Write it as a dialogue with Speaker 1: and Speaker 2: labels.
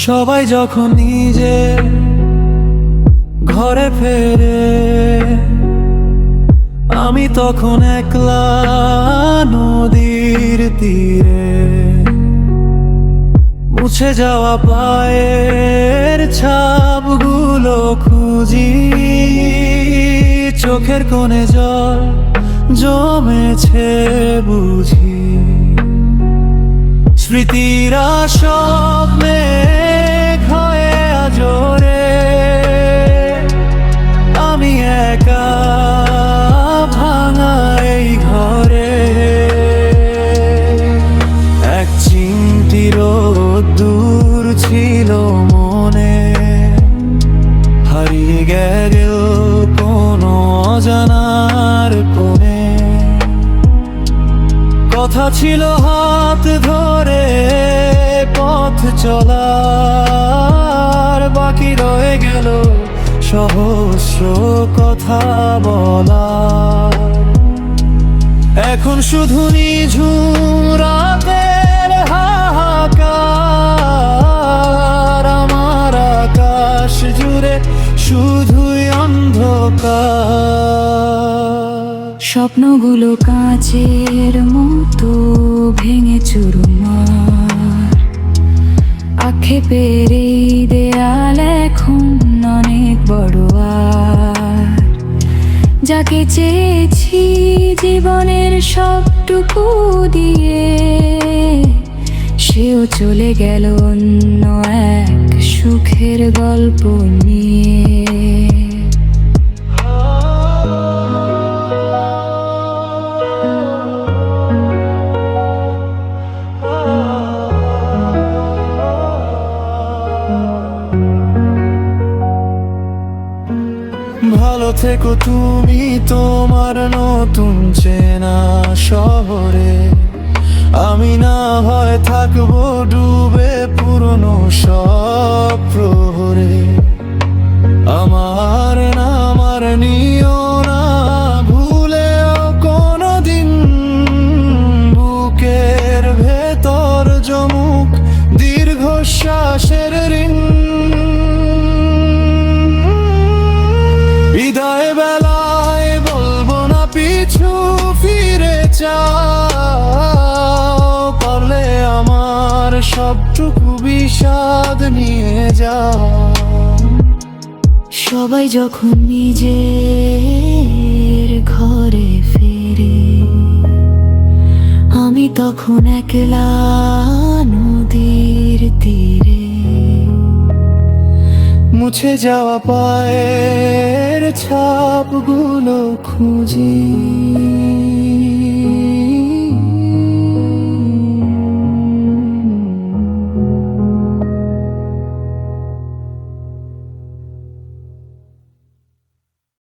Speaker 1: সবাই যখন নিজের ঘরে ফেরে, আমি তখন একলা নদীর তীরে। মুছে যাওয়া পায়ের ছাপগুলো খুঁজি, চোখের কোণে জল জমেছে বুঝি। স্মৃতিরা স্বপ্নে ক্ষয়ে আজরে, আমি একা ভাঙা এই ঘরে। এক চিমটি রোদ্দুর ছিল মনে, হারিয়ে গেল কোনো অজানার কোণে। কথা ছিল হাত ধরে পথ চলার, বাকি রয়ে গেল সহস্র কথা বলার। এখন শুধু নিঝুম রাতের হাহাকার, আমার আকাশ জুড়ে শুধুই অন্ধকার।
Speaker 2: স্বপ্নগুলো কাঁচের মতো ভেঙে চুরমার, আক্ষেপের এই দেয়াল এখন অনেক বড়। আর যাকে চেয়েছি জীবনের সবটুকু দিয়ে, সেও চলে গেল অন্য এক সুখের গল্প নিয়ে।
Speaker 1: ভালো থেকো তুমি তোমার নতুন চেনা শহরে, আমি না হয় থাকবো ডুবে পুরনো সব প্রহরে। আমার নাম আর নিও না ভুলেও কোনোদিন, বুকের ভেতর জমুক দীর্ঘশ্বাসের ঋণ। বিদায় বেলায় বলবো না পিছু ফিরে যাও, পারলে আমার সবটুকু বিষাদ নিয়ে যাও।
Speaker 2: সবাই যখন নিজের ঘরে ফেরে, আমি তখন একলা নদীর তীরে।
Speaker 1: মুছে যাওয়া পায়ের ছাপগুলো খুঁজি।